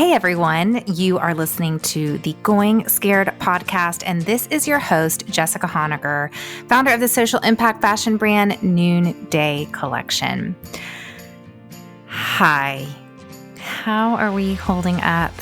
Hey everyone, you are listening to the Going Scared podcast, and this is your host, Jessica Honegger, founder of the social impact fashion brand Noonday Collection. Hi, how are we holding up?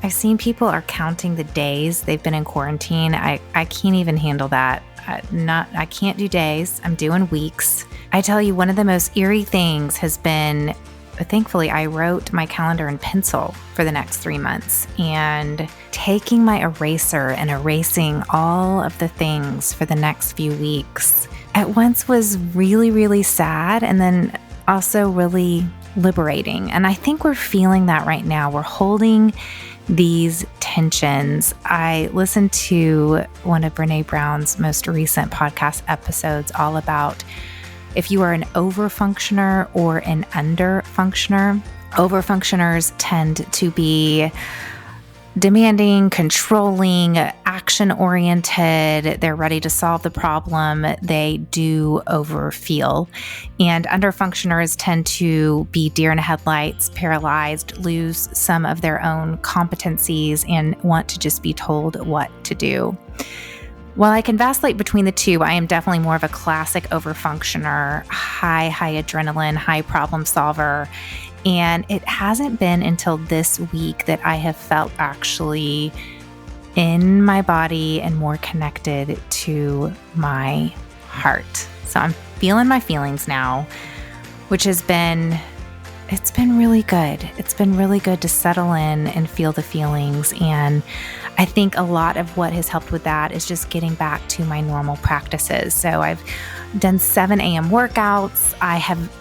I've seen people are counting the days they've been in quarantine. I can't even handle that. I can't do days. I'm doing weeks. I tell you, one of the most eerie things has been, thankfully, I wrote my calendar in pencil for the next 3 months, and taking my eraser and erasing all of the things for the next few weeks at once was really, really sad, and then also really liberating. And I think we're feeling that right now. We're holding these tensions. I listened to one of Brene Brown's most recent podcast episodes all about if you are an overfunctioner or an underfunctioner. Overfunctioners tend to be demanding, controlling, action-oriented. They're ready to solve the problem. They do overfeel. And underfunctioners tend to be deer in the headlights, paralyzed, lose some of their own competencies, and want to just be told what to do. While I can vacillate between the two, I am definitely more of a classic overfunctioner, high adrenaline, high problem solver. And it hasn't been until this week that I have felt actually in my body and more connected to my heart. So I'm feeling my feelings now, which has been, it's been really good. It's been really good to settle in and feel the feelings. And I think a lot of what has helped with that is just getting back to my normal practices. So I've done 7 a.m. workouts. I have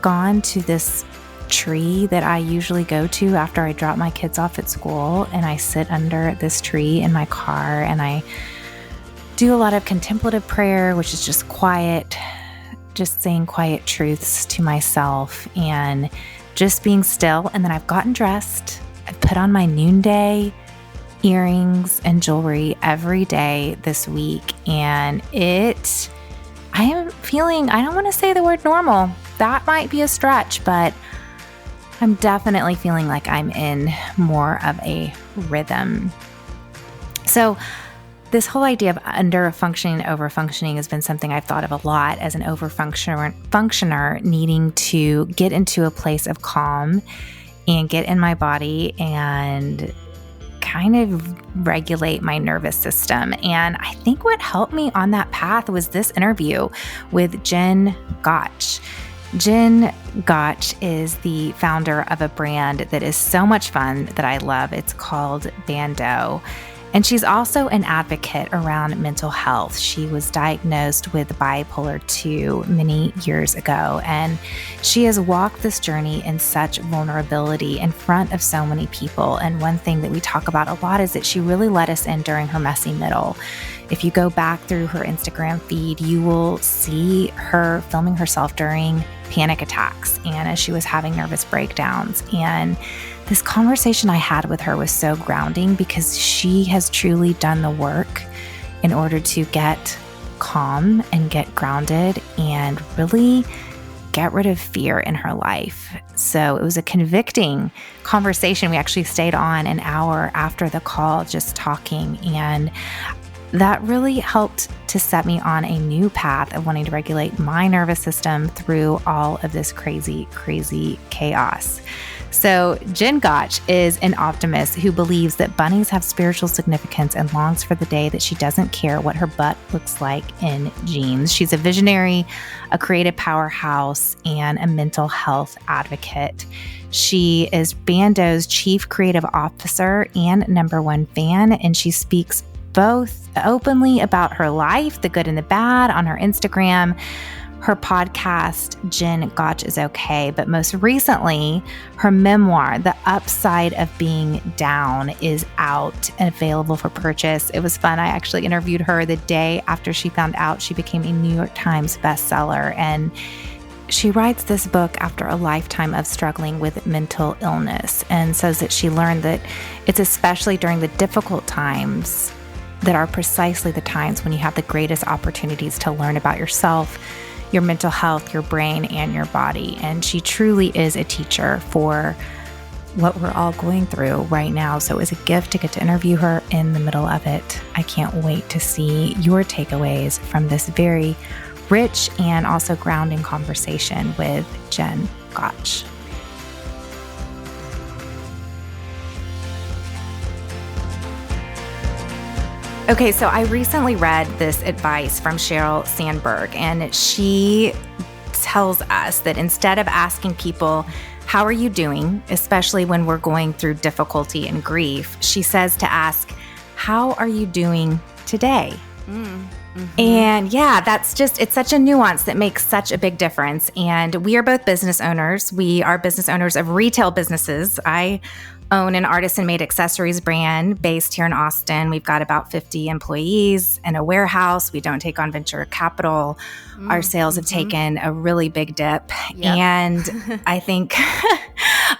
gone to this tree that I usually go to after I drop my kids off at school, and I sit under this tree in my car and I do a lot of contemplative prayer, which is just quiet, just saying quiet truths to myself and just being still. And then I've gotten dressed. I've put on my noonday earrings and jewelry every day this week, and I am feeling, I don't want to say the word normal. That might be a stretch, but I'm definitely feeling like I'm in more of a rhythm. So this whole idea of under-functioning and over-functioning has been something I've thought of a lot as an over-functioner needing to get into a place of calm and get in my body and kind of regulate my nervous system. And I think what helped me on that path was this interview with Jen Gotch. Jen Gotch is the founder of a brand that is so much fun that I love. It's called ban.do. And she's also an advocate around mental health. She was diagnosed with bipolar 2 many years ago, and she has walked this journey in such vulnerability in front of so many people. And one thing that we talk about a lot is that she really let us in during her messy middle. If you go back through her Instagram feed, you will see her filming herself during panic attacks and as she was having nervous breakdowns. And this conversation I had with her was so grounding because she has truly done the work in order to get calm and get grounded and really get rid of fear in her life. So it was a convicting conversation. We actually stayed on an hour after the call just talking, and that really helped to set me on a new path of wanting to regulate my nervous system through all of this crazy chaos. So Jen Gotch is an optimist who believes that bunnies have spiritual significance and longs for the day that she doesn't care what her butt looks like in jeans. She's a visionary, a creative powerhouse, and a mental health advocate. She is ban.do's chief creative officer and #1 fan, and she speaks both openly about her life, the good and the bad, on her Instagram, her podcast, Jen Gotch is Okay, but most recently, her memoir, The Upside of Being Down, is out and available for purchase. It was fun. I actually interviewed her the day after she found out she became a New York Times bestseller, and she writes this book after a lifetime of struggling with mental illness, and says that she learned that it's especially during the difficult times that are precisely the times when you have the greatest opportunities to learn about yourself, your mental health, your brain, and your body. And she truly is a teacher for what we're all going through right now. So it was a gift to get to interview her in the middle of it. I can't wait to see your takeaways from this very rich and also grounding conversation with Jen Gotch. Okay, so I recently read this advice from Sheryl Sandberg, and she tells us that instead of asking people, how are you doing, especially when we're going through difficulty and grief, she says to ask, how are you doing today? Mm-hmm. And yeah, it's such a nuance that makes such a big difference. And we are both business owners. We are business owners of retail businesses. I own an artisan-made accessories brand based here in Austin. We've got about 50 employees and a warehouse. We don't take on venture capital. Our sales have taken a really big dip. Yep. And I think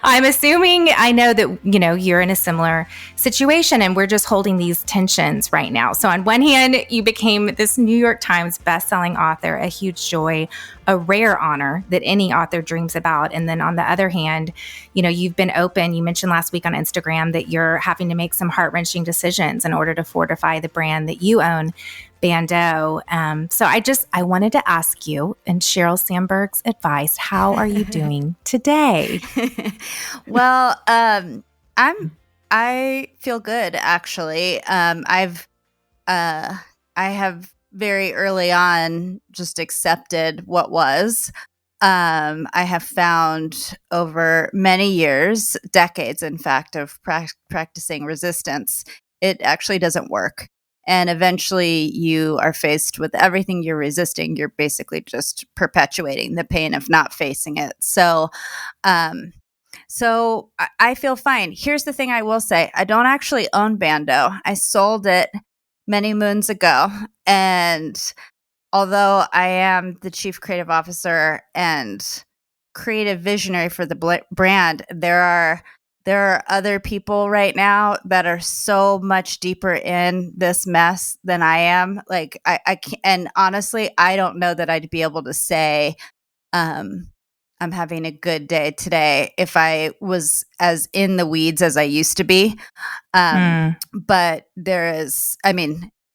I'm assuming I know that, you're in a similar situation, and we're just holding these tensions right now. So on one hand, you became this New York Times bestselling author, a huge joy, a rare honor that any author dreams about. And then on the other hand, you've been open. You mentioned last week on Instagram that you're having to make some heart-wrenching decisions in order to fortify the brand that you own, ban.do. So I wanted to ask you, in Sheryl Sandberg's advice, how are you doing today? Well, I feel good, actually. I have very early on just accepted what was. I have found over many years, decades, in fact, of practicing resistance, it actually doesn't work. And eventually you are faced with everything you're resisting. You're basically just perpetuating the pain of not facing it. So I feel fine. Here's the thing I will say. I don't actually own ban.do. I sold it many moons ago. And although I am the chief creative officer and creative visionary for the brand, there are other people right now that are so much deeper in this mess than I am. Like I can't, and honestly, I don't know that I'd be able to say, I'm having a good day today if I was as in the weeds as I used to be. But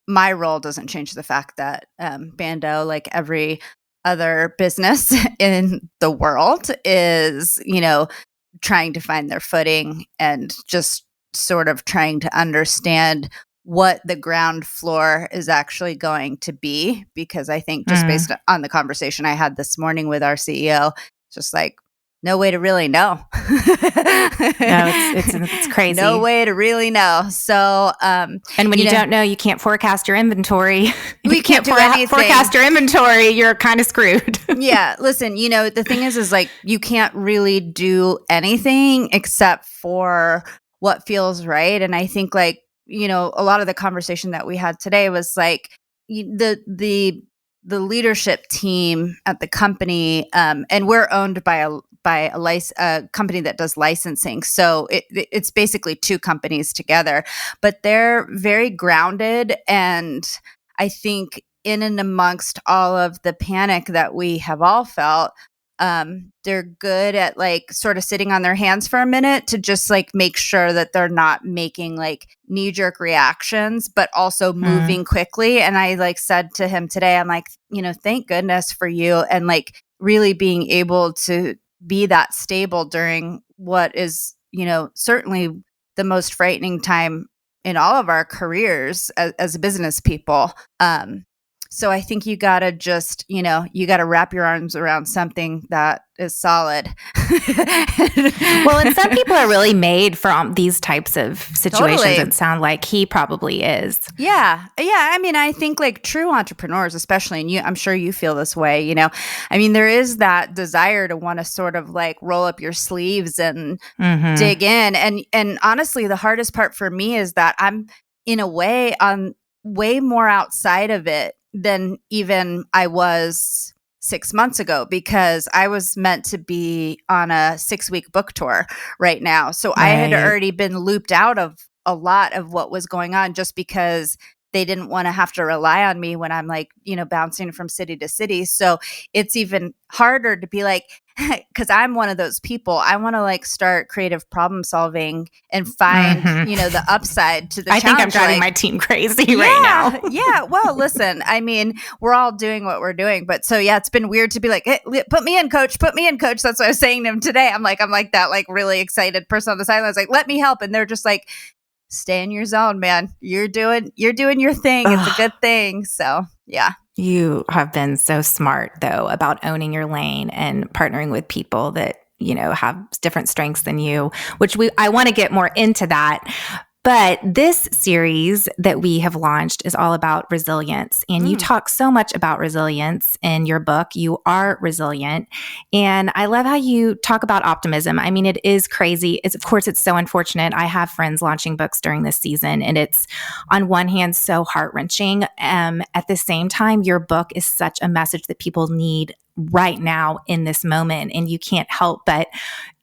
my role doesn't change the fact that ban.do, like every other business in the world, is, trying to find their footing and just sort of trying to understand what the ground floor is actually going to be. Because I think just based on the conversation I had this morning with our CEO, just like, no way to really know. No, it's crazy. No way to really know. So, and when you don't know, you can't forecast your inventory. We can't do anything. Forecast your inventory. You're kind of screwed. Yeah. Listen, the thing is like, you can't really do anything except for what feels right. And I think like, a lot of the conversation that we had today was like the leadership team at the company, and we're owned by a company that does licensing. So it's basically two companies together, but they're very grounded. And I think in and amongst all of the panic that we have all felt, they're good at like sort of sitting on their hands for a minute to just like make sure that they're not making like knee-jerk reactions, but also moving quickly. And I like said to him today, I'm like, thank goodness for you. And like really being able to be that stable during what is, certainly the most frightening time in all of our careers as business people. So I think you got to just, you got to wrap your arms around something that is solid. Well, and some people are really made for these types of situations. Totally. It sounds like he probably is. Yeah. I mean, I think like true entrepreneurs, especially, and I'm sure you feel this way, I mean, there is that desire to want to sort of like roll up your sleeves and dig in. And honestly, the hardest part for me is that I'm in a way on way more outside of it than even I was 6 months ago, because I was meant to be on a 6-week book tour right now. So I had already been looped out of a lot of what was going on just because they didn't want to have to rely on me when I'm like, bouncing from city to city. So it's even harder to be like, because I'm one of those people. I want to like start creative problem solving and find, the upside to the I challenge. think I'm driving my team crazy right now. Yeah. Well, listen, I mean, we're all doing what we're doing, but so yeah, it's been weird to be like, hey, put me in, coach. Put me in, coach. That's what I was saying to him today. I'm like that like really excited person on the sidelines, like, let me help, and they're just like, stay in your zone, man. You're doing your thing. It's a good thing. So yeah. You have been so smart, though, about owning your lane and partnering with people that, have different strengths than you, which I want to get more into that. But this series that we have launched is all about resilience. And you talk so much about resilience in your book. You are resilient. And I love how you talk about optimism. I mean, it is crazy. Of course, it's so unfortunate. I have friends launching books during this season, and it's on one hand so heart-wrenching. At the same time, your book is such a message that people need right now in this moment. And you can't help but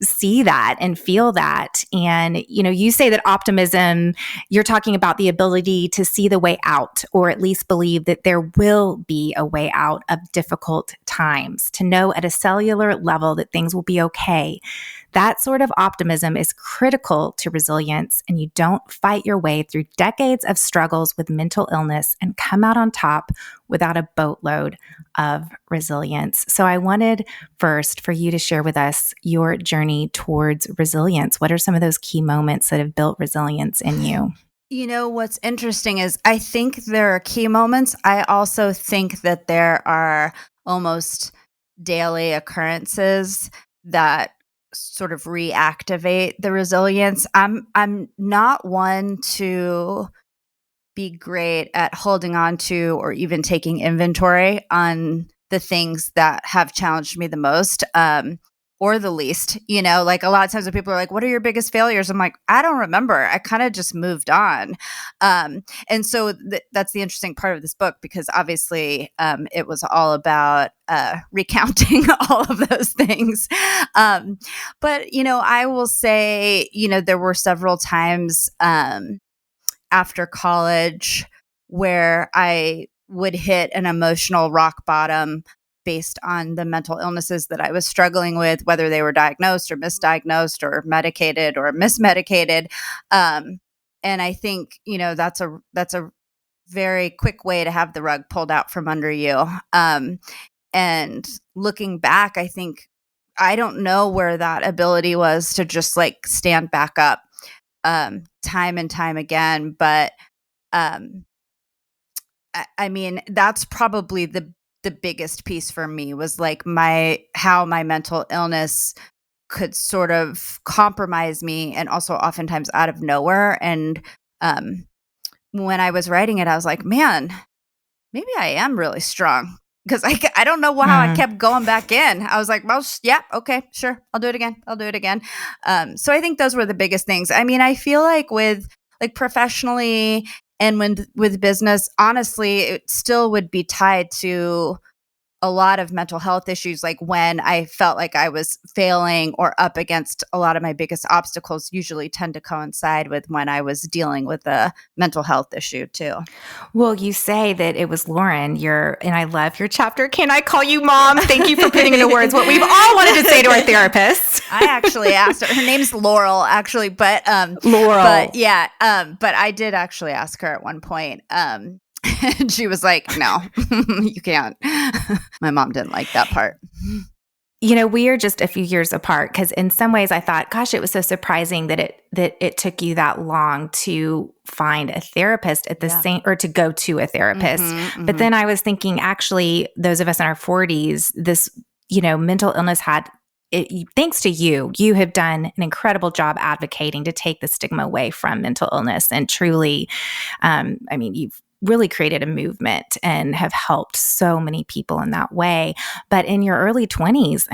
see that and feel that. And, you say that optimism, you're talking about the ability to see the way out, or at least believe that there will be a way out of difficult times, to know at a cellular level that things will be okay. That sort of optimism is critical to resilience, and you don't fight your way through decades of struggles with mental illness and come out on top without a boatload of resilience. So I wanted first for you to share with us your journey towards resilience. What are some of those key moments that have built resilience in you? What's interesting is I think there are key moments. I also think that there are almost daily occurrences that sort of reactivate the resilience. I'm not one to be great at holding on to or even taking inventory on the things that have challenged me the most, or the least. Like a lot of times when people are like, what are your biggest failures? I'm like, I don't remember. I kind of just moved on. And so that's the interesting part of this book, because obviously it was all about recounting all of those things. But, I will say, there were several times after college where I would hit an emotional rock bottom based on the mental illnesses that I was struggling with, whether they were diagnosed or misdiagnosed or medicated or mismedicated. And I think, that's a very quick way to have the rug pulled out from under you. And looking back, I think, I don't know where that ability was to just like stand back up time and time again. But I mean, that's probably the biggest piece for me, was like how my mental illness could sort of compromise me, and also oftentimes out of nowhere. And when I was writing it, I was like, man, maybe I am really strong, because I don't know how I kept going back in. I was like, well, yeah, okay, sure, I'll do it again. So I think those were the biggest things. I mean, I feel like with like professionally and with business, honestly, it still would be tied to a lot of mental health issues. Like when I felt like I was failing or up against a lot of my biggest obstacles, usually tend to coincide with when I was dealing with a mental health issue too. Well, you say that it was Lauren, and I love your chapter. Can I call you mom? Thank you for putting into words what we've all wanted to say to our therapists. I actually asked her. Her name's Laurel, actually, but Laurel. But yeah, but I did actually ask her at one point. And she was like, no, you can't. My mom didn't like that part. We are just a few years apart, because in some ways I thought, gosh, it was so surprising that it took you that long to find a therapist at the same, or to go to a therapist. But then I was thinking, actually, those of us in our 40s, this, mental illness thanks to you have done an incredible job advocating to take the stigma away from mental illness. And truly, you've really created a movement and have helped so many people in that way. But in your early 20s,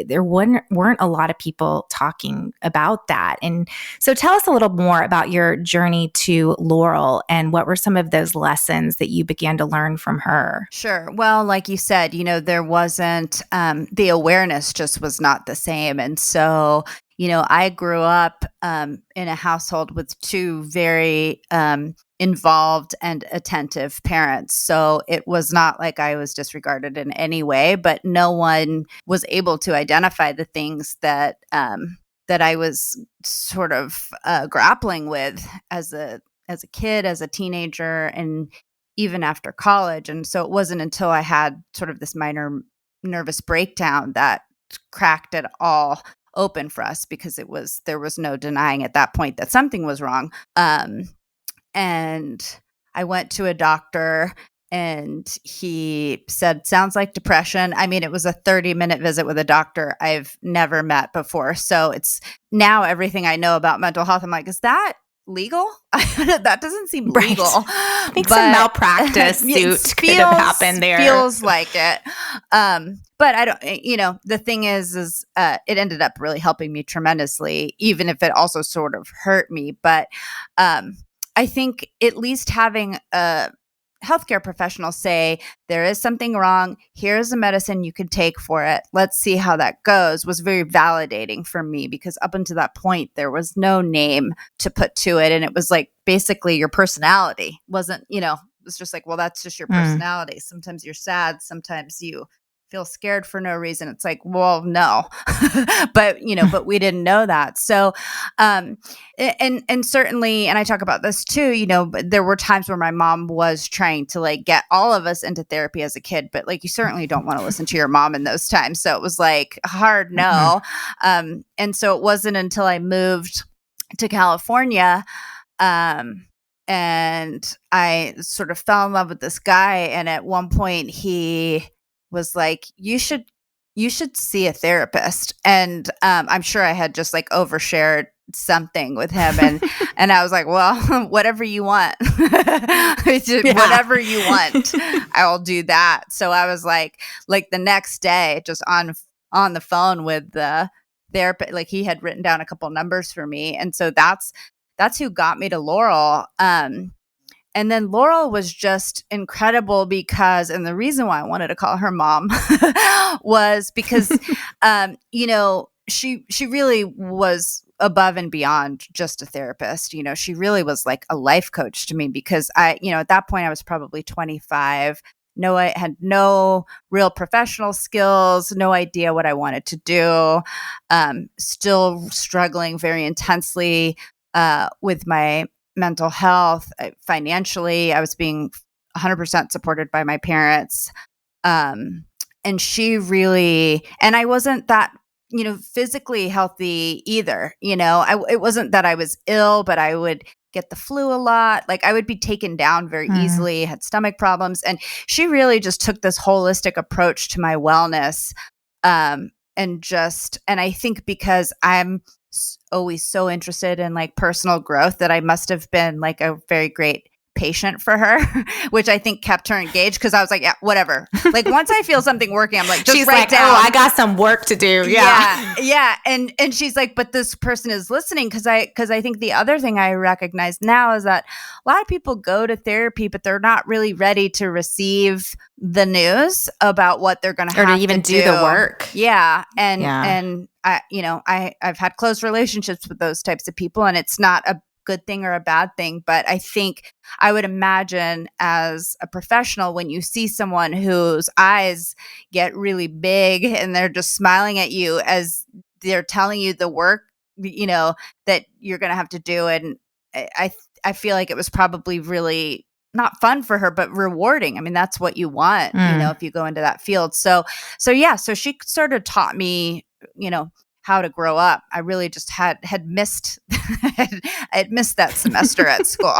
there weren't a lot of people talking about that. And so tell us a little more about your journey to Laurel, and what were some of those lessons that you began to learn from her? Sure. Well, like you said, there wasn't, the awareness just was not the same. And so, I grew up in a household with two very involved and attentive parents. So it was not like I was disregarded in any way, but no one was able to identify the things that that I was sort of grappling with as a kid, as a teenager, and even after college. And so it wasn't until I had sort of this minor nervous breakdown that cracked it all open for us, because there was no denying at that point that something was wrong. And I went to a doctor, and he said, sounds like depression. I mean, it was a 30-minute visit with a doctor I've never met before. So it's now everything I know about mental health. I'm like, is that legal? That doesn't seem legal. I think some malpractice suit could have happened there. Feels like it. But I don't, the thing is it ended up really helping me tremendously, even if it also sort of hurt me. But I think at least having a healthcare professional say, there is something wrong, here's a medicine you can take for it, let's see how that goes, was very validating for me, because up until that point, there was no name to put to it. And it was like basically your personality wasn't, it was just like, well, that's just your personality. Sometimes you're sad, sometimes you feel scared for no reason. It's like, well, no, but we didn't know that. So, and certainly, and I talk about this too, but there were times where my mom was trying to like get all of us into therapy as a kid, but like, you certainly don't want to listen to your mom in those times. So it was like hard no. And so it wasn't until I moved to California, and I sort of fell in love with this guy. And at one point he was like, you should see a therapist. And I'm sure I had just like overshared something with him. And I was like, well, whatever you want, whatever you want, I'll do that. So I was like the next day, just on the phone with the therapist, like he had written down a couple numbers for me. And so that's who got me to Laurel. And then Laurel was just incredible because, and the reason why I wanted to call her mom was because, she really was above and beyond just a therapist. She really was like a life coach to me, because at that point I was probably 25. I had no real professional skills, no idea what I wanted to do. Still struggling very intensely with my mental health. Financially, I was being 100% supported by my parents. And she really, and I wasn't that, physically healthy either. It wasn't that I was ill, but I would get the flu a lot. Like I would be taken down very easily, had stomach problems. And she really just took this holistic approach to my wellness. And I think because I'm always so interested in like personal growth, that I must have been like a very great patient for her, which I think kept her engaged, because I was like, yeah, whatever. Like once I feel something working, I'm like, just she's write like, down. oh, I got some work to do. Yeah. And she's like, but this person is listening, because I think the other thing I recognize now is that a lot of people go to therapy, but they're not really ready to receive the news about what they're going to have to even do the work. Yeah. And I've had close relationships with those types of people, and it's not a good thing or a bad thing. But I think I would imagine as a professional, when you see someone whose eyes get really big and they're just smiling at you as they're telling you the work, that you're going to have to do. And I feel like it was probably really not fun for her, but rewarding. I mean, that's what you want, if you go into that field. So she sort of taught me, how to grow up. I really just had missed I'd missed that semester at school.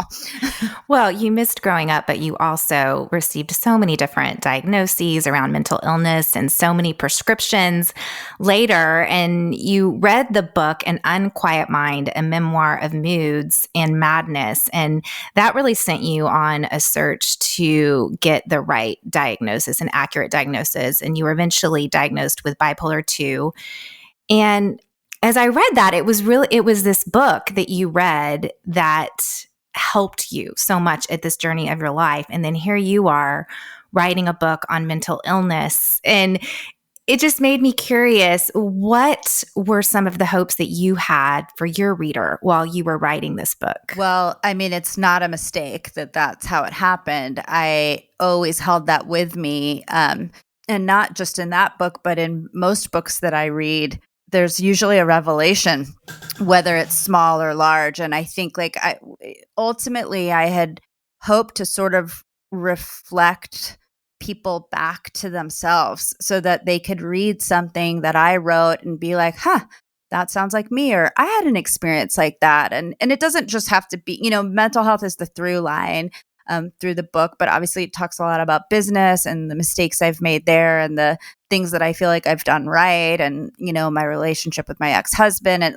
Well, you missed growing up, but you also received so many different diagnoses around mental illness and so many prescriptions later. And you read the book, An Unquiet Mind, a memoir of moods and madness. And that really sent you on a search to get the right diagnosis, an accurate diagnosis. And you were eventually diagnosed with bipolar 2. And as I read that, it was this book that you read that helped you so much at this journey of your life. And then here you are writing a book on mental illness. And it just made me curious. What were some of the hopes that you had for your reader while you were writing this book? Well, I mean, it's not a mistake that that's how it happened. I always held that with me. And not just in that book, but in most books that I read, there's usually a revelation, whether it's small or large. And I think ultimately I had hoped to sort of reflect people back to themselves so that they could read something that I wrote and be like, huh, that sounds like me, or I had an experience like that. And it doesn't just have to be, mental health is the through line through the book, but obviously it talks a lot about business and the mistakes I've made there and the things that I feel like I've done right. And, my relationship with my ex-husband. And,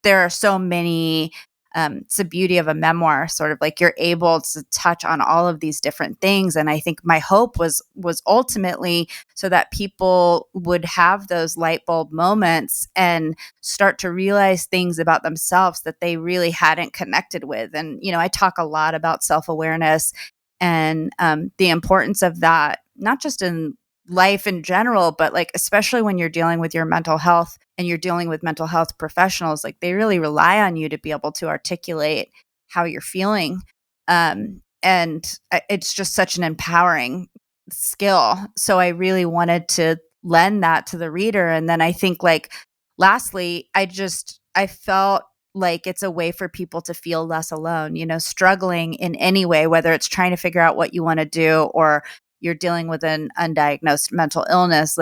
there are so many, it's the beauty of a memoir, sort of like you're able to touch on all of these different things. And I think my hope was ultimately so that people would have those light bulb moments and start to realize things about themselves that they really hadn't connected with. And, I talk a lot about self-awareness and the importance of that, not just in life in general, but like, especially when you're dealing with your mental health and you're dealing with mental health professionals, like they really rely on you to be able to articulate how you're feeling. And it's just such an empowering skill. So I really wanted to lend that to the reader. And then I think lastly, I felt like it's a way for people to feel less alone, struggling in any way, whether it's trying to figure out what you want to do or you're dealing with an undiagnosed mental illness,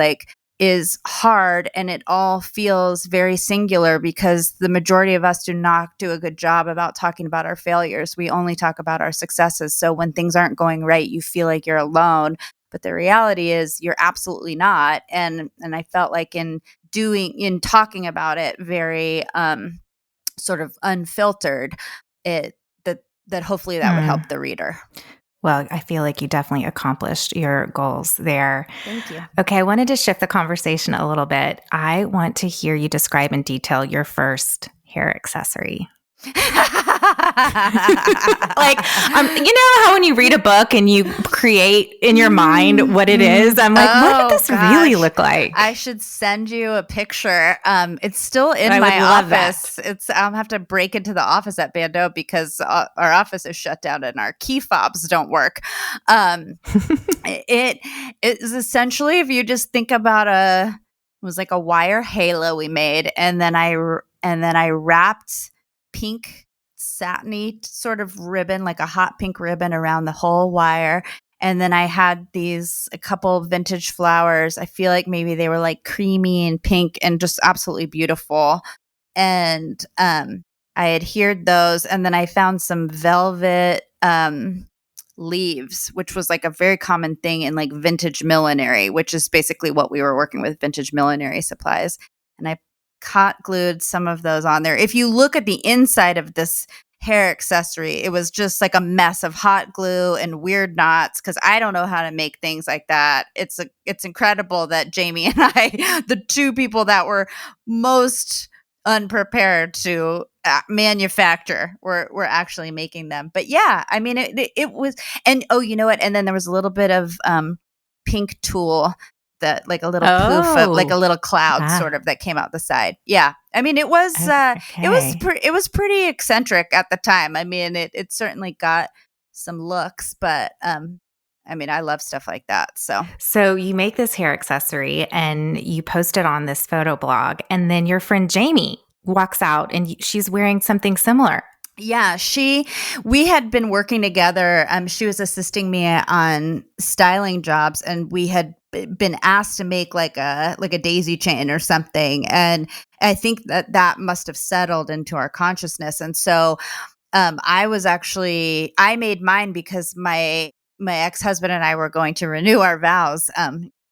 is hard, and it all feels very singular because the majority of us do not do a good job about talking about our failures. We only talk about our successes. So when things aren't going right, you feel like you're alone. But the reality is you're absolutely not. And I felt like in talking about it very sort of unfiltered, that hopefully that would help the reader. Well, I feel like you definitely accomplished your goals there. Thank you. Okay, I wanted to shift the conversation a little bit. I want to hear you describe in detail your first hair accessory. How when you read a book and you create in your mind what it is, I'm like, what did this really look like? I should send you a picture. It's still in my office. I'll have to break into the office at ban.do because our office is shut down and our key fobs don't work. It is essentially, if you just think about it was like a wire halo we made, and then I wrapped pink satiny sort of ribbon, like a hot pink ribbon around the whole wire. And then I had a couple vintage flowers. I feel like maybe they were like creamy and pink and just absolutely beautiful. And I adhered those. And then I found some velvet leaves, which was like a very common thing in like vintage millinery, which is basically what we were working with, vintage millinery supplies. And I hot glued some of those on there. If you look at the inside of this hair accessory, it was just like a mess of hot glue and weird knots because I don't know how to make things like that. It's incredible that Jamie and I, the two people that were most unprepared to manufacture, were actually making them. But yeah, I mean, it was, and you know what? And then there was a little bit of pink tulle, that like a little poof, like a little cloud sort of that came out the side. Yeah. I mean, it was it was pretty eccentric at the time. I mean, it certainly got some looks, but I mean, I love stuff like that. So you make this hair accessory and you post it on this photo blog, and then your friend Jamie walks out and she's wearing something similar. Yeah, we had been working together. She was assisting me on styling jobs, and we had been asked to make like a daisy chain or something. And I think that must have settled into our consciousness. And so I made mine because my ex-husband and I were going to renew our vows.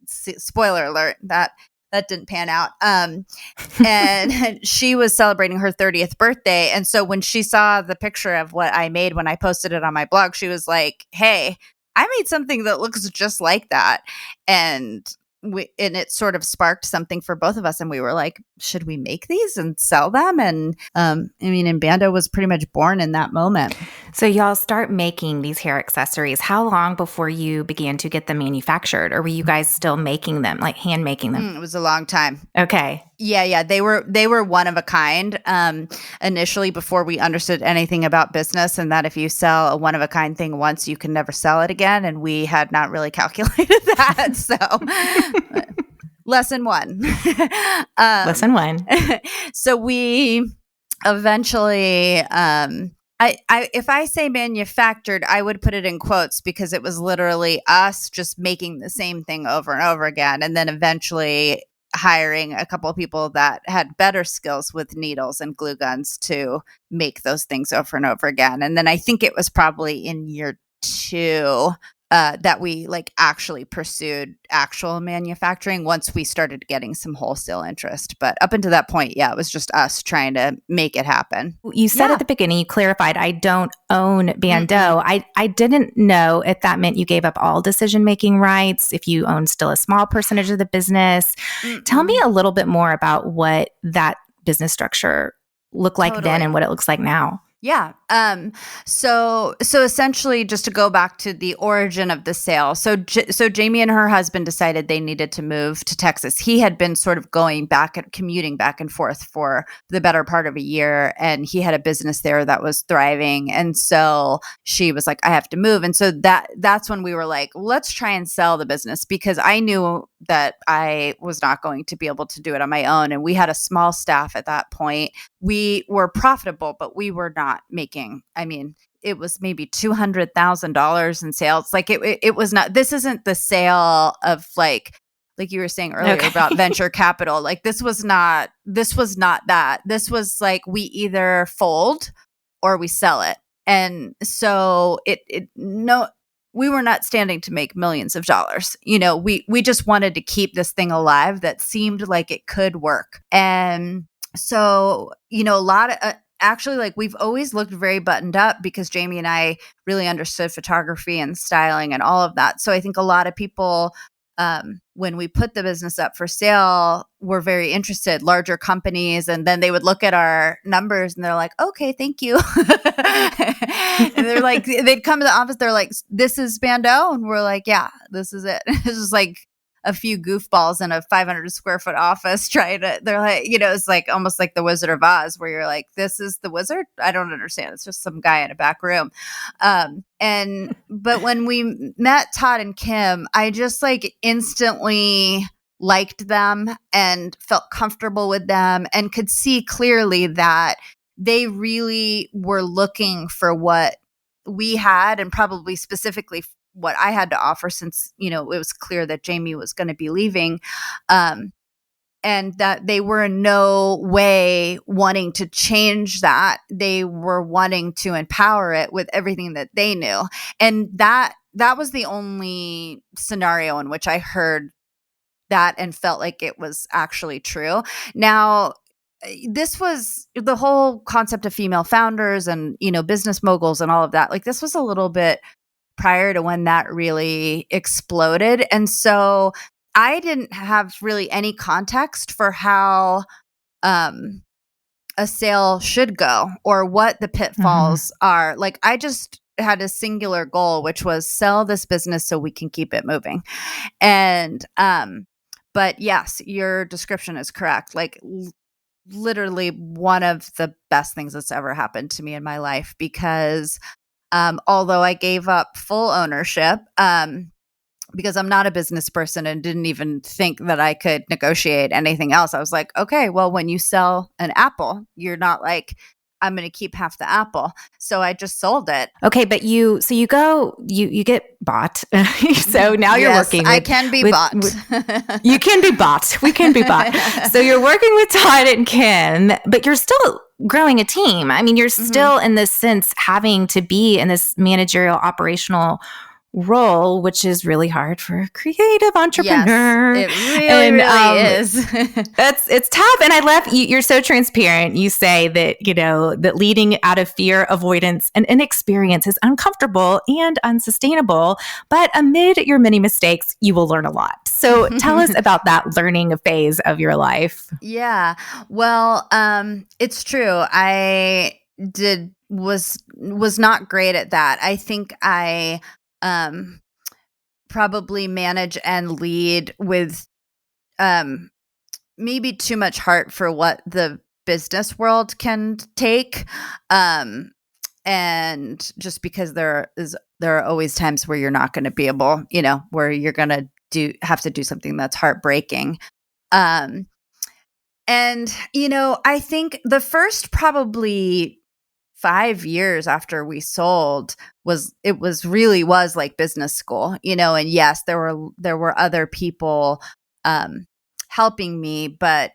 Spoiler alert, that didn't pan out. And she was celebrating her 30th birthday. And so when she saw the picture of what I made when I posted it on my blog, she was like, hey, I made something that looks just like that. And it sort of sparked something for both of us. And we were like, should we make these and sell them? And I mean, and ban.do was pretty much born in that moment. So y'all start making these hair accessories. How long before you began to get them manufactured, or were you guys still making them, like hand making them? It was a long time. Okay. Yeah. They were one of a kind initially, before we understood anything about business, and that if you sell a one of a kind thing once, you can never sell it again. And we had not really calculated that. So lesson one. Lesson one. So we eventually if I say manufactured, I would put it in quotes, because it was literally us just making the same thing over and over again, and then eventually hiring a couple of people that had better skills with needles and glue guns to make those things over and over again. And then I think it was probably in year 2 that we like actually pursued actual manufacturing, once we started getting some wholesale interest. But up until that point, yeah, it was just us trying to make it happen. You said at the beginning, you clarified, I don't own ban.do. I didn't know if that meant you gave up all decision-making rights, if you own still a small percentage of the business. Tell me a little bit more about what that business structure looked like then and what it looks like now. Yeah. So essentially, just to go back to the origin of the sale. So Jamie and her husband decided they needed to move to Texas. He had been sort of commuting back and forth for the better part of a year, and he had a business there that was thriving. And so she was like, I have to move. And so that's when we were like, let's try and sell the business, because I knew that I was not going to be able to do it on my own. And we had a small staff at that point. We were profitable, but we were not making, I mean, it was maybe $200,000 in sales. Like it was not, this isn't the sale of like you were saying earlier about venture capital. Like this was not that. This was like, we either fold or we sell it. And so we were not standing to make millions of dollars. We just wanted to keep this thing alive that seemed like it could work. And so, a lot of, actually, like, we've always looked very buttoned up, because Jamie and I really understood photography and styling and all of that. So I think a lot of people, when we put the business up for sale, were very interested, larger companies. And then they would look at our numbers and they're like, okay, thank you. And they're like, they'd come to the office. They're like, this is ban.do. And we're like, yeah, this is it. It's just like a few goofballs in a 500 square foot office they're like, it's like almost like the Wizard of Oz, where you're like, this is the wizard? I don't understand. It's just some guy in a back room. But when we met Todd and Kim, I just like instantly liked them and felt comfortable with them, and could see clearly that they really were looking for what we had, and probably specifically what I had to offer, since, it was clear that Jamie was going to be leaving, and that they were in no way wanting to change that. They were wanting to empower it with everything that they knew. And that was the only scenario in which I heard that and felt like it was actually true. Now, this was the whole concept of female founders and, business moguls and all of that. Like, this was a little bit prior to when that really exploded. And so I didn't have really any context for how a sale should go, or what the pitfalls are. Like, I just had a singular goal, which was sell this business so we can keep it moving. And but yes, your description is correct. Like, literally one of the best things that's ever happened to me in my life, because although I gave up full ownership, because I'm not a business person and didn't even think that I could negotiate anything else. I was like, okay, well, when you sell an apple, you're not like, I'm going to keep half the apple. So I just sold it. Okay, but you get bought. So now you're working with, I can be bought. You can be bought. We can be bought. So you're working with Todd and Kim, but you're still growing a team. I mean, you're still in this sense having to be in this managerial operational role, which is really hard for a creative entrepreneur. Yes, it really is. It's tough. And I love you're so transparent. You say that, that leading out of fear, avoidance, and inexperience is uncomfortable and unsustainable. But amid your many mistakes, you will learn a lot. So tell us about that learning phase of your life. Yeah. Well, it's true. I was was not great at that. I think I probably manage and lead with maybe too much heart for what the business world can take. And just because there are always times where you're not going to be able, where you're going to have to do something that's heartbreaking. Um, and, I think the first probably 5 years after we sold was like business school, and yes, there were other people helping me, but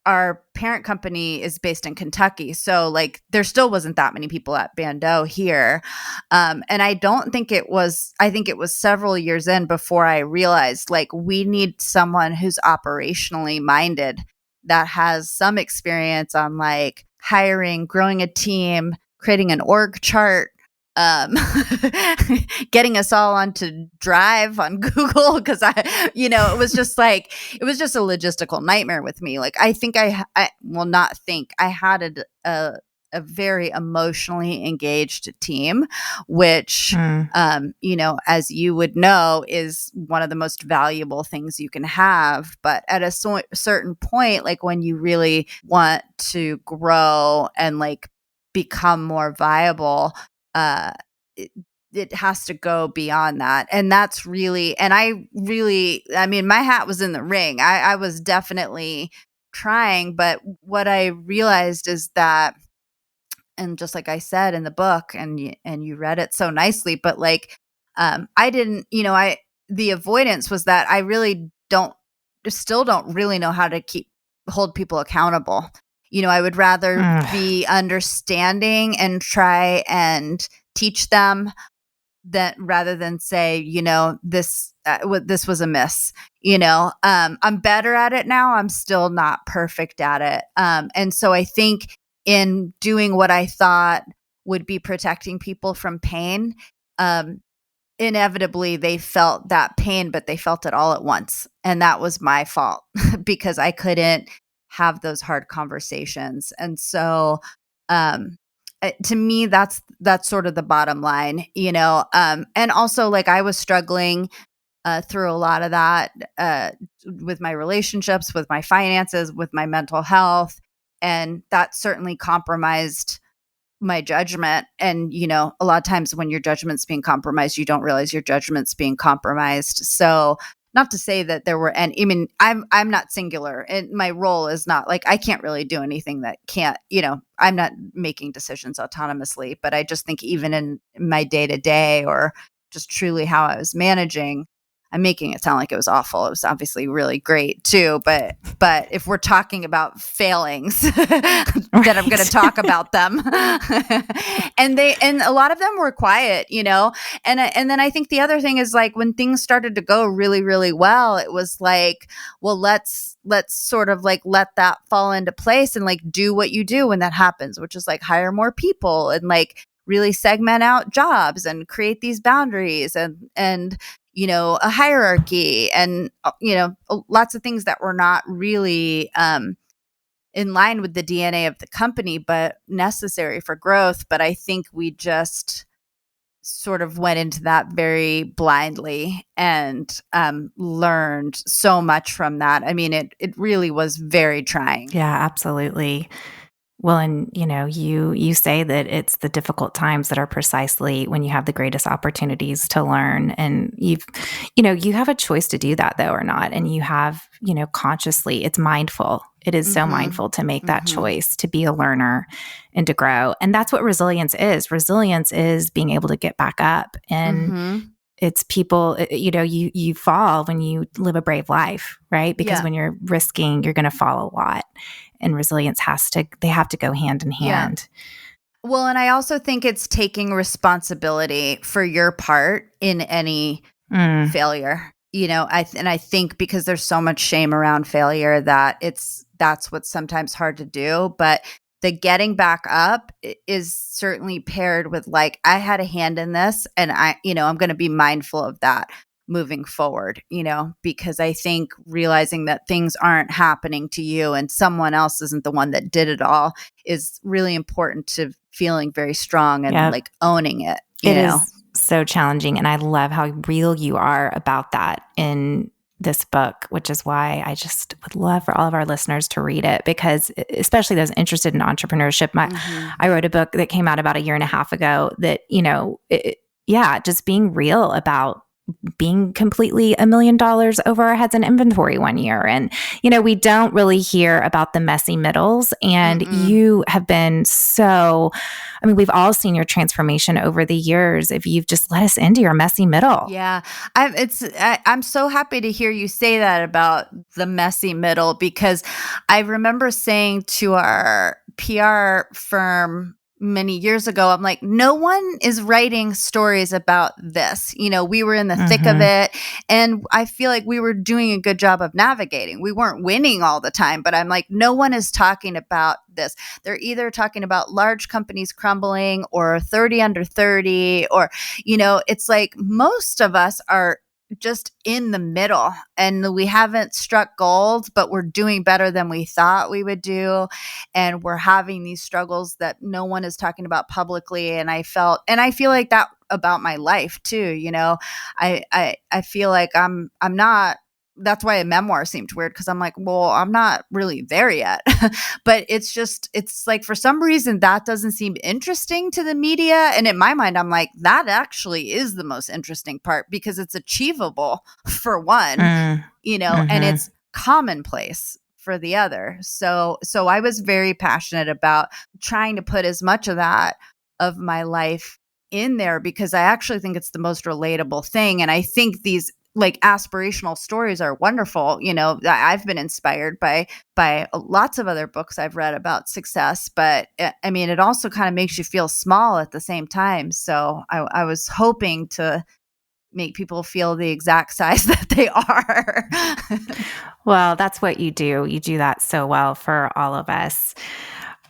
our parent company is based in Kentucky, so like there still wasn't that many people at ban.do here, and I think it was several years in before I realized like we need someone who's operationally minded, that has some experience on like hiring, growing a team, creating an org chart, um, getting us all onto Drive on Google, because it was just a logistical nightmare with me. Like I think I had a very emotionally engaged team, which, as you would know, is one of the most valuable things you can have. But at a certain point, like when you really want to grow and like become more viable, it has to go beyond that. And that's really, and I mean, my hat was in the ring. I was definitely trying, but what I realized is that, and just like I said in the book, and you read it so nicely, but like, I didn't, the avoidance was that I really still don't really know how to hold people accountable. I would rather be understanding and try and teach them, that rather than say, this was a miss. I'm better at it now. I'm still not perfect at it. And so I think in doing what I thought would be protecting people from pain, inevitably they felt that pain, but they felt it all at once. And that was my fault because I couldn't have those hard conversations. And so, to me, that's sort of the bottom line, and also like I was struggling through a lot of that, with my relationships, with my finances, with my mental health. And that certainly compromised my judgment. And, a lot of times when your judgment's being compromised, you don't realize your judgment's being compromised. So not to say that there were any, I mean, I'm not singular, and my role is not like, I can't really do anything that can't, I'm not making decisions autonomously, but I just think even in my day to day, or just truly how I was managing, I'm making it sound like it was awful. It was obviously really great too, but if we're talking about failings, then I'm going to talk about them. and a lot of them were quiet, and then I think the other thing is like when things started to go really, really well, it was like, well, let's sort of like let that fall into place and like do what you do when that happens, which is like hire more people and like really segment out jobs and create these boundaries and a hierarchy and, lots of things that were not really in line with the DNA of the company, but necessary for growth. But I think we just sort of went into that very blindly and learned so much from that. I mean, it really was very trying. Yeah, absolutely. Well, and you say that it's the difficult times that are precisely when you have the greatest opportunities to learn. And you have a choice to do that though, or not. And you have, consciously, it's mindful. It is so mindful to make that choice to be a learner and to grow. And that's what resilience is. Resilience is being able to get back up. And it's people, you fall when you live a brave life, right? Because when you're risking, you're going to fall a lot. And resilience they have to go hand in hand. Yeah. Well, and I also think it's taking responsibility for your part in any failure. I think because there's so much shame around failure that's what's sometimes hard to do. But the getting back up is certainly paired with like, I had a hand in this, and I'm going to be mindful of that. moving forward, because I think realizing that things aren't happening to you and someone else isn't the one that did it all is really important to feeling very strong and Yep. like owning it, It is so challenging. And I love how real you are about that in this book, which is why I just would love for all of our listeners to read it, because especially those interested in entrepreneurship. I wrote a book that came out about a year and a half ago that, just being real about being completely $1 million over our heads in inventory one year. And, we don't really hear about the messy middles. And you have been we've all seen your transformation over the years if you've just let us into your messy middle. Yeah. I'm so happy to hear you say that about the messy middle, because I remember saying to our PR firm many years ago, I'm like, no one is writing stories about this. We were in the thick of it, and I feel like we were doing a good job of navigating. We weren't winning all the time, but I'm like, no one is talking about this. They're either talking about large companies crumbling or 30 under 30, or, it's like most of us are just in the middle and we haven't struck gold, but we're doing better than we thought we would do. And we're having these struggles that no one is talking about publicly. And I feel like that about my life too. I feel like I'm not, that's why a memoir seemed weird, because I'm like, well, I'm not really there yet. But it's like for some reason that doesn't seem interesting to the media. And in my mind, I'm like, that actually is the most interesting part, because it's achievable for one, and it's commonplace for the other. So I was very passionate about trying to put as much of that of my life in there, because I actually think it's the most relatable thing. And I think these like aspirational stories are wonderful. I've been inspired by lots of other books I've read about success, but it also kind of makes you feel small at the same time. So I was hoping to make people feel the exact size that they are. Well, that's what you do. You do that so well for all of us.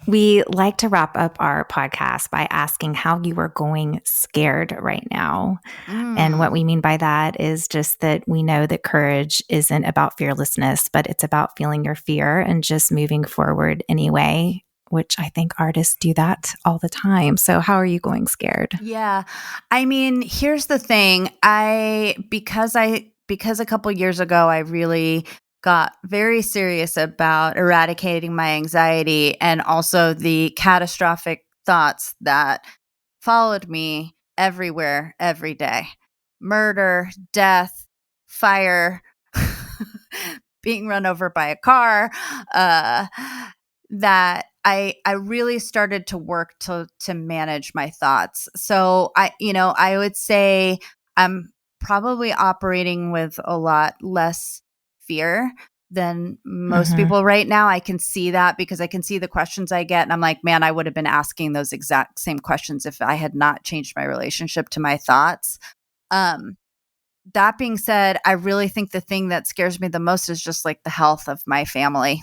We like to wrap up our podcast by asking how you are going scared right now. And what we mean by that is just that we know that courage isn't about fearlessness, but it's about feeling your fear and just moving forward anyway, which I think artists do that all the time. So how are you going scared? Yeah. Here's the thing. Because a couple years ago, I really got very serious about eradicating my anxiety and also the catastrophic thoughts that followed me everywhere, every day. Murder, death, fire, being run over by a car, that I really started to work to manage my thoughts. So I would say I'm probably operating with a lot less fear than most people right now. I can see that because I can see the questions I get, and I'm like, man, I would have been asking those exact same questions if I had not changed my relationship to my thoughts. That being said, I really think the thing that scares me the most is just like the health of my family.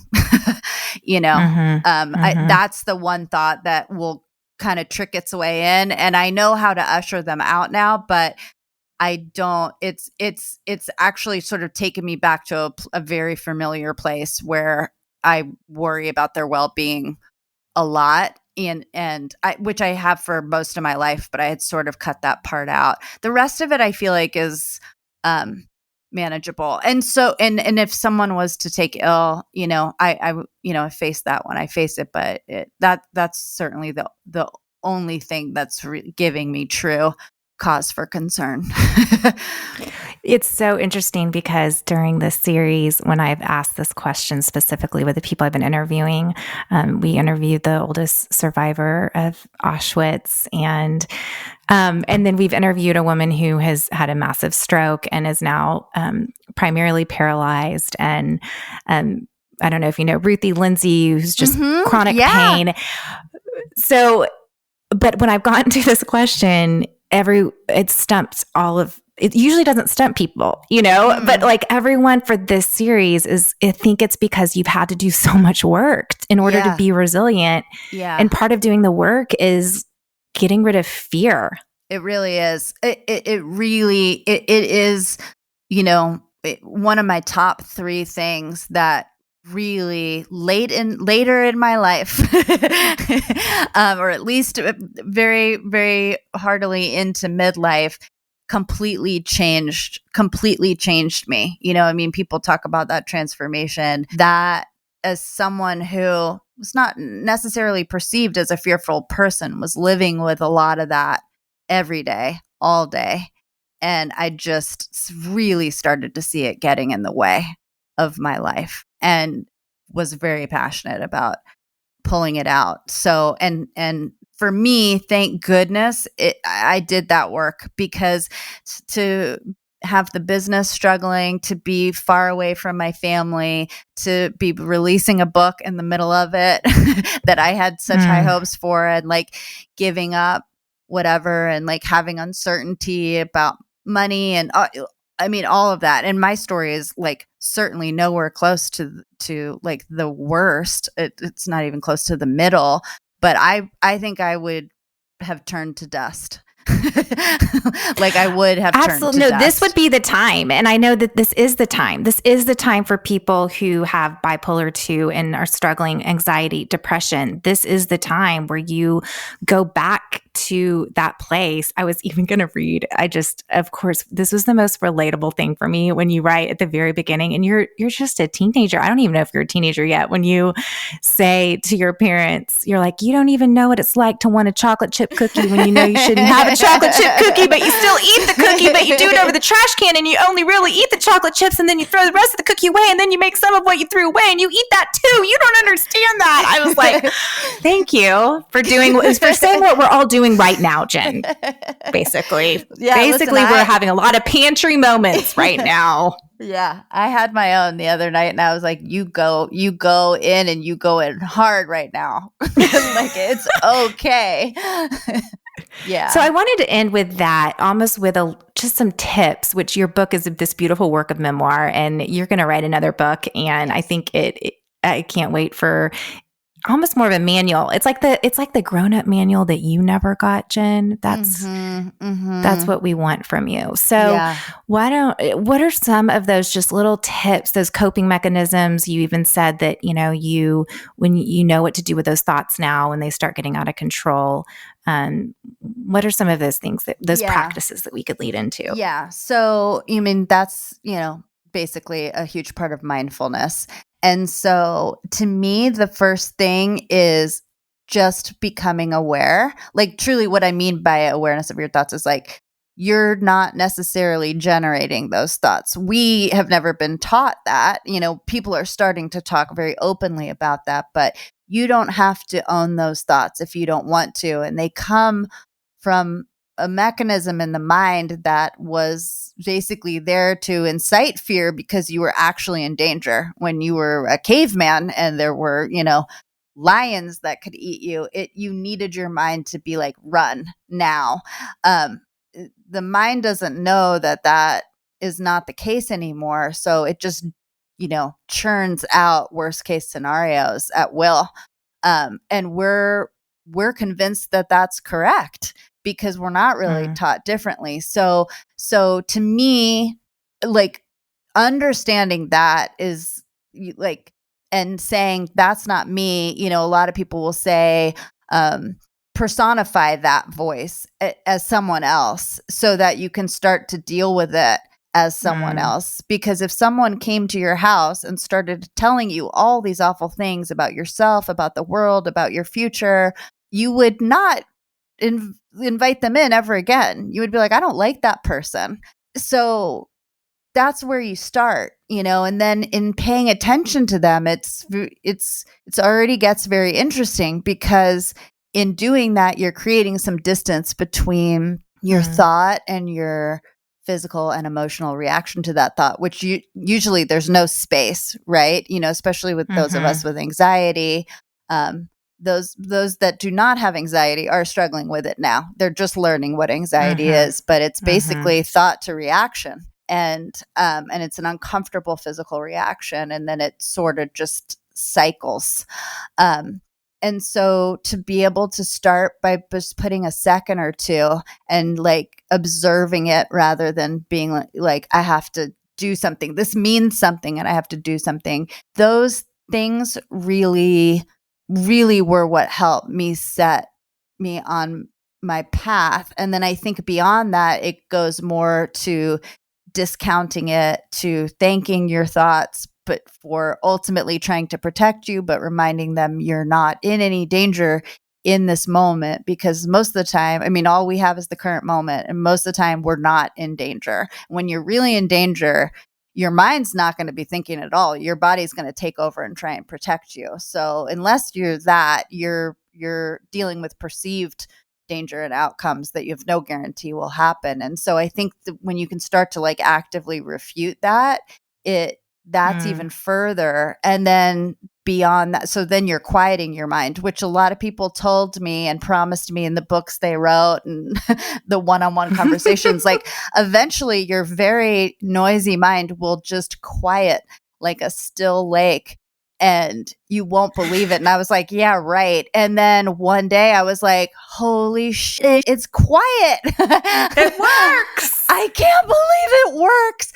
That's the one thought that will kind of trick its way in, and I know how to usher them out now, but I don't. It's actually sort of taken me back to a very familiar place where I worry about their well-being a lot. Which I have for most of my life, but I had sort of cut that part out. The rest of it, I feel like, is manageable. And so, and if someone was to take ill, I face that one. I face it, but that's certainly the only thing that's giving me true cause for concern. It's so interesting because during this series, when I've asked this question specifically with the people I've been interviewing, we interviewed the oldest survivor of Auschwitz, and then we've interviewed a woman who has had a massive stroke and is now primarily paralyzed. And I don't know if you know Ruthie Lindsay, who's just chronic pain. So, but when I've gotten to this question, it stumps all of. It usually doesn't stump people, but like everyone for this series I think it's because you've had to do so much work in order to be resilient. Yeah. And part of doing the work is getting rid of fear. It really is. It really is one of my top 3 things that really later in my life, or at least very, very heartily into midlife, completely changed me. People talk about that transformation, that as someone who was not necessarily perceived as a fearful person, was living with a lot of that every day, all day. And I just really started to see it getting in the way of my life, and was very passionate about pulling it out. So, and for me, thank goodness I did that work, because to have the business struggling, to be far away from my family, to be releasing a book in the middle of it that I had such high hopes for, and like giving up whatever, and like having uncertainty about money, and all of that. And my story is like certainly nowhere close to like the worst. It's not even close to the middle, but I think I would have turned to dust. Like I would have Absolutely. turned to No, dust. this would be the time. And I know that this is the time. This is the time for people who have bipolar 2 and are struggling, anxiety, depression. This is the time where you go back to that place. I was even going to read, of course, this was the most relatable thing for me when you write at the very beginning, and you're just a teenager. I don't even know if you're a teenager yet. When you say to your parents, you're like, you don't even know what it's like to want a chocolate chip cookie when you know you shouldn't have a chocolate chip cookie, but you still eat the cookie, but you do it over the trash can, and you only really eat the chocolate chips, and then you throw the rest of the cookie away, and then you make some of what you threw away and you eat that too. You don't understand that. I was like, thank you for saying what we're all doing right now, Jen. Basically. Yeah, basically, we're having a lot of pantry moments right now. Yeah, I had my own the other night, and I was like, you go in, and you go in hard right now. Like, it's okay. Yeah. So I wanted to end with that, almost with just some tips, which your book is this beautiful work of memoir, and you're going to write another book. And I think I can't wait for almost more of a manual. It's like the grown-up manual that you never got, Jen. That's what we want from you. So Yeah. what are some of those just little tips, those coping mechanisms? You even said that, when you know what to do with those thoughts now, when they start getting out of control, what are some of those things practices that we could lead into? Yeah. So, that's, basically a huge part of mindfulness. And so to me, the first thing is just becoming aware. Like, truly what I mean by awareness of your thoughts is like, you're not necessarily generating those thoughts. We have never been taught that. People are starting to talk very openly about that, but you don't have to own those thoughts if you don't want to. And they come from a mechanism in the mind that was basically there to incite fear, because you were actually in danger when you were a caveman and there were, lions that could eat you. You needed your mind to be like, run now. The mind doesn't know that is not the case anymore. So it just, churns out worst case scenarios at will. And we're convinced that that's correct, because we're not really taught differently. So to me, like, understanding that is like, and saying that's not me. A lot of people will say, personify that voice as someone else, so that you can start to deal with it as someone else. Because if someone came to your house and started telling you all these awful things about yourself, about the world, about your future, you would not invite them in ever again. You would be like, I don't like that person. So that's where you start, and then in paying attention to them, it's already gets very interesting, because in doing that, you're creating some distance between your thought and your physical and emotional reaction to that thought, which usually there's no space, right? Especially with those of us with anxiety. Those that do not have anxiety are struggling with it now. They're just learning what anxiety is, but it's basically thought to reaction. And it's an uncomfortable physical reaction, and then it sort of just cycles. And so to be able to start by just putting a second or two and like observing it, rather than being like I have to do something. This means something and I have to do something. Those things really, really were what helped me set me on my path. And then I think beyond that, it goes more to discounting it, to thanking your thoughts, but for ultimately trying to protect you, but reminding them you're not in any danger in this moment, because most of the time, I mean, all we have is the current moment. And most of the time we're not in danger. When you're really in danger, your mind's not going to be thinking at all. Your body's going to take over and try and protect you. So unless you're that, you're dealing with perceived danger and outcomes that you have no guarantee will happen. And so I think that when you can start to like actively refute that, that's even further. And then beyond that, so then you're quieting your mind, which a lot of people told me and promised me in the books they wrote and the one-on-one conversations, like eventually your very noisy mind will just quiet like a still lake and you won't believe it. And I was like, yeah, right. And then one day I was like, holy shit, it's quiet. It works. I can't believe it works.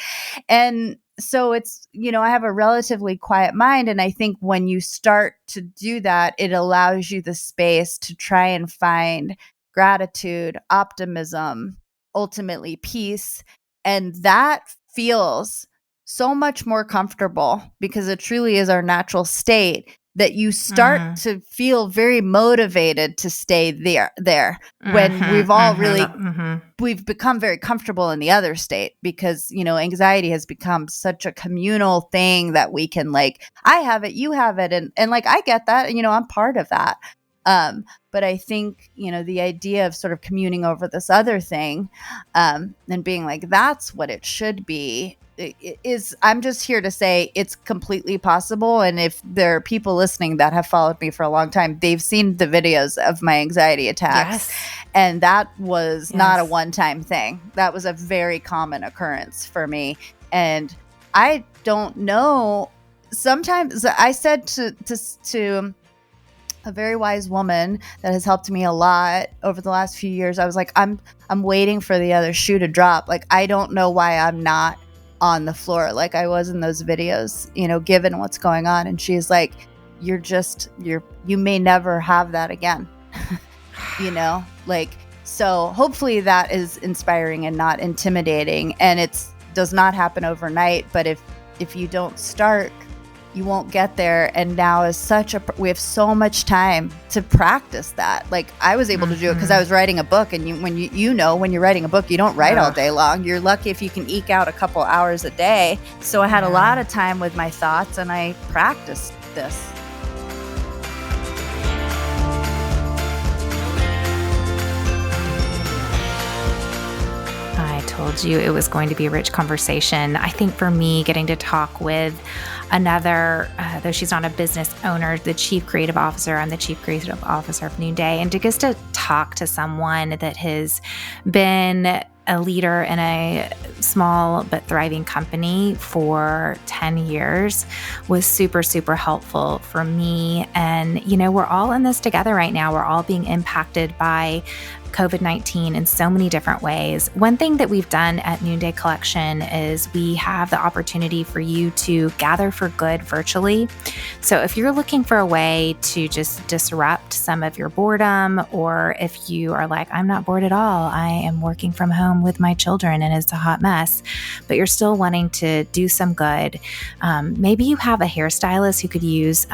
And so it's, I have a relatively quiet mind. And I think when you start to do that, it allows you the space to try and find gratitude, optimism, ultimately peace. And that feels so much more comfortable because it truly is our natural state that you start to feel very motivated to stay there when we've all really we've become very comfortable in the other state because anxiety has become such a communal thing that we can like, I have it, you have it, and like I get that, I'm part of that. But I think, the idea of sort of communing over this other thing and being like, that's what it should be, I'm just here to say it's completely possible. And if there are people listening that have followed me for a long time, they've seen the videos of my anxiety attacks. Yes. And that was not a one-time thing. That was a very common occurrence for me. And I don't know. Sometimes I said to a very wise woman that has helped me a lot over the last few years, I was like, I'm waiting for the other shoe to drop. Like, I don't know why I'm not on the floor like I was in those videos, given what's going on. And she's like, you may never have that again. So hopefully that is inspiring and not intimidating. And it does not happen overnight, but if you don't start, you won't get there. And now is we have so much time to practice that. Like I was able to do it because I was writing a book, and when you're writing a book, you don't write all day long. You're lucky if you can eke out a couple hours a day. So I had a lot of time with my thoughts, and I practiced this. I told you it was going to be a rich conversation. I think for me, getting to talk with another, though she's not a business owner, the chief creative officer, I'm the chief creative officer of Noonday, and to just to talk to someone that has been a leader in a small but thriving company for 10 years was super, super helpful for me. And, we're all in this together right now. We're all being impacted by COVID-19 in so many different ways. One thing that we've done at Noonday Collection is we have the opportunity for you to gather for good virtually. So if you're looking for a way to just disrupt some of your boredom, or if you are like, I'm not bored at all, I am working from home with my children and it's a hot mess, but you're still wanting to do some good. Maybe you have a hairstylist who could use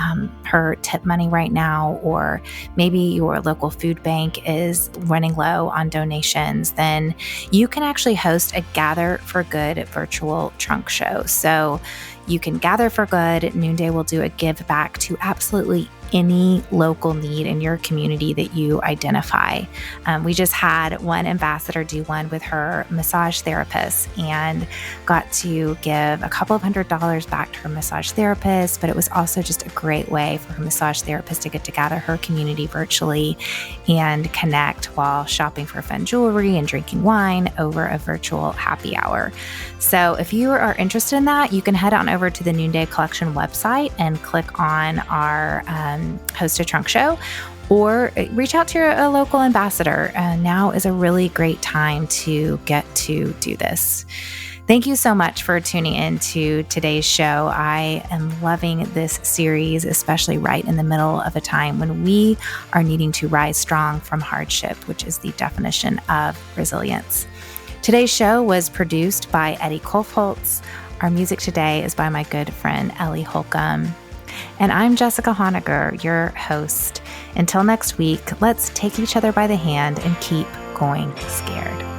her tip money right now, or maybe your local food bank is running low on donations, then you can actually host a Gather for Good virtual trunk show. So you can gather for good. Noonday will do a give back to absolutely any local need in your community that you identify. We just had one ambassador do one with her massage therapist and got to give a couple of $100s back to her massage therapist, but it was also just a great way for her massage therapist to get to gather her community virtually and connect while shopping for fun jewelry and drinking wine over a virtual happy hour. So if you are interested in that, you can head on over to the Noonday Collection website and click on our host a trunk show, or reach out to a local ambassador. Now is a really great time to get to do this. Thank you so much for tuning in to today's show. I am loving this series, especially right in the middle of a time when we are needing to rise strong from hardship, which is the definition of resilience. Today's show was produced by Eddie Kolfholtz. Our music today is by my good friend Ellie Holcomb. And I'm Jessica Honegger, your host. Until next week, let's take each other by the hand and keep going scared.